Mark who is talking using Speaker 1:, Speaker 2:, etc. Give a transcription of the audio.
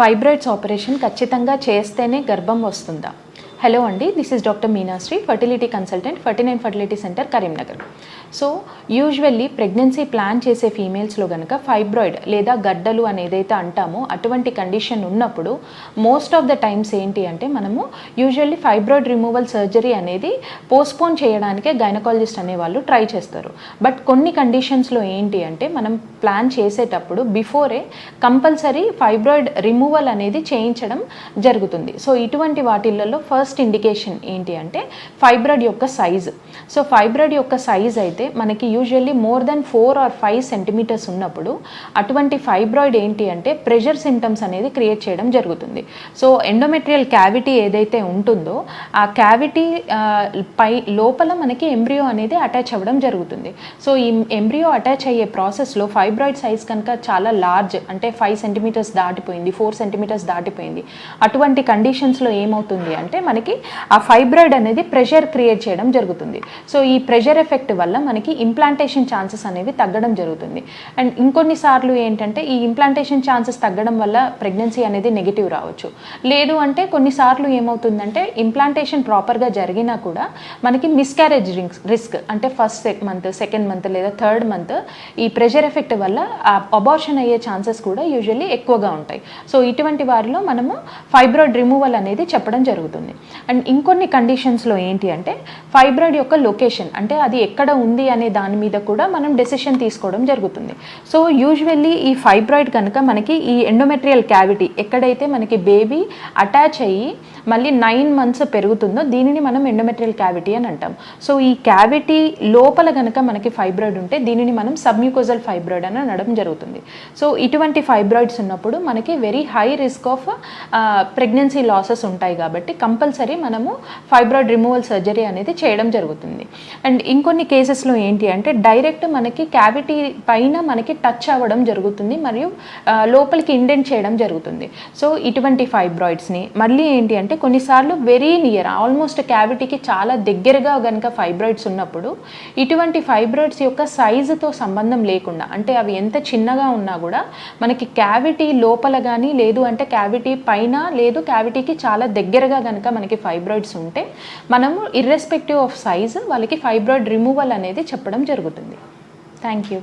Speaker 1: Fibroids operation ఖచ్చితంగా చేస్తేనే గర్భం వస్తుందా? హలో అండి, this is doctor Meenashri, fertility consultant, 49 fertility centre, Karimnagar. So usually pregnancy plan చేసే ఫీమేల్స్లో కనుక ఫైబ్రాయిడ్ లేదా గడ్డలు అని ఏదైతే అంటామో అటువంటి కండిషన్ ఉన్నప్పుడు మోస్ట్ ఆఫ్ ద టైమ్స్ ఏంటి అంటే మనము యూజువల్లీ ఫైబ్రాయిడ్ రిమూవల్ సర్జరీ అనేది పోస్ట్పోన్ చేయడానికే గైనకాలజిస్ట్ అనేవాళ్ళు ట్రై చేస్తారు. బట్ కొన్ని కండిషన్స్లో ఏంటి అంటే మనం ప్లాన్ చేసేటప్పుడు బిఫోరే కంపల్సరీ ఫైబ్రాయిడ్ రిమూవల్ అనేది చేయించడం జరుగుతుంది. సో ఇటువంటి వాటిల్లో ఫస్ట్ ఇండికేషన్ ఏంటి అంటే ఫైబ్రాయిడ్ యొక్క సైజు. సో ఫైబ్రాయిడ్ యొక్క సైజ్ అయితే మనకి usually more than 4 or 5 centimetres ఉన్నప్పుడు అటువంటి ఫైబ్రాయిడ్ ఏంటి అంటే ప్రెషర్ సిమ్టమ్స్ అనేది క్రియేట్ చేయడం జరుగుతుంది. సో ఎండోమెట్రియల్ క్యావిటీ ఏదైతే ఉంటుందో ఆ క్యావిటీ లోపల మనకి ఎంబ్రియో అనేది అటాచ్ అవ్వడం జరుగుతుంది. సో ఈ ఎంబ్రియో అటాచ్ అయ్యే ప్రాసెస్లో ఫైబ్రాయిడ్ సైజ్ కనుక చాలా లార్జ్ అంటే 5 సెంటీమీటర్స్ దాటిపోయింది, 4 సెంటీమీటర్స్ దాటిపోయింది, అటువంటి కండిషన్స్లో ఏమవుతుంది అంటే మనకి ఆ ఫైబ్రాయిడ్ అనేది ప్రెషర్ క్రియేట్ చేయడం జరుగుతుంది. సో ఈ ప్రెషర్ ఎఫెక్ట్ వల్ల మనకి ఇంప్లాంటేషన్ ఛాన్సెస్ అనేవి తగ్గడం జరుగుతుంది. అండ్ ఇంకొన్నిసార్లు ఏంటంటే ఈ ఇంప్లాంటేషన్ ఛాన్సెస్ తగ్గడం వల్ల ప్రెగ్నెన్సీ అనేది నెగిటివ్ రావచ్చు. లేదు అంటే కొన్నిసార్లు ఏమవుతుందంటే ఇంప్లాంటేషన్ ప్రాపర్గా జరిగినా కూడా మనకి మిస్క్యారేజ్ రిస్క్ అంటే ఫస్ట్ మంత్, సెకండ్ మంత్ లేదా థర్డ్ మంత్ ఈ ప్రెషర్ ఎఫెక్ట్ వల్ల అబార్షన్ అయ్యే ఛాన్సెస్ కూడా యూజువల్లీ ఎక్కువగా ఉంటాయి. సో ఇటువంటి వారిలో మనము ఫైబ్రాయిడ్ రిమూవల్ అనేది చెప్పడం జరుగుతుంది. అండ్ ఇంకొన్ని కండిషన్స్లో ఏంటి అంటే ఫైబ్రాయిడ్ యొక్క లొకేషన్ అంటే అది ఎక్కడ ఉంది అనే దాని మీద కూడా మనం డెసిషన్ తీసుకోవడం జరుగుతుంది. సో యూజువల్లీ ఈ ఫైబ్రాయిడ్ కనుక మనకి ఈ ఎండోమెట్రియల్ క్యావిటీ ఎక్కడైతే మనకి బేబీ అటాచ్ అయ్యి మళ్ళీ 9 months పెరుగుతుందో దీనిని మనం ఎండోమెట్రియల్ క్యావిటీ అని అంటాం. సో ఈ క్యావిటీ లోపల కనుక మనకి ఫైబ్రాయిడ్ ఉంటే దీనిని మనం సబ్మ్యూకోజల్ ఫైబ్రాయిడ్ అని అనడం జరుగుతుంది. సో ఇటువంటి ఫైబ్రాయిడ్స్ ఉన్నప్పుడు మనకి very high risk of pregnancy losses ఉంటాయి కాబట్టి కంపల్సరీ మనము ఫైబ్రాయిడ్ రిమూవల్ సర్జరీ అనేది చేయడం జరుగుతుంది. అండ్ ఇంకొన్ని కేసెస్లో ఏంటి అంటే డైరెక్ట్ మనకి క్యావిటీ పైన మనకి టచ్ అవ్వడం జరుగుతుంది మరియు లోపలికి ఇండెంట్ చేయడం జరుగుతుంది. సో ఇటువంటి ఫైబ్రాయిడ్స్ని మళ్ళీ ఏంటి అంటే కొన్నిసార్లు వెరీ నియర్ ఆల్మోస్ట్ క్యావిటీకి చాలా దగ్గరగా కనుక ఫైబ్రాయిడ్స్ ఉన్నప్పుడు ఇటువంటి ఫైబ్రాయిడ్స్ యొక్క సైజుతో సంబంధం లేకుండా అంటే అవి ఎంత చిన్నగా ఉన్నా కూడా మనకి క్యావిటీ లోపల కానీ లేదు అంటే క్యావిటీ పైన లేదు క్యావిటీకి చాలా దగ్గరగా కనుక మనకి ఫైబ్రాయిడ్స్ ఉంటే మనము ఇర్రెస్పెక్టివ్ ఆఫ్ సైజ్ వాళ్ళకి ఫైబ్రాయిడ్ రిమూవల్ అనేది చెప్పడం జరుగుతుంది. Thank you.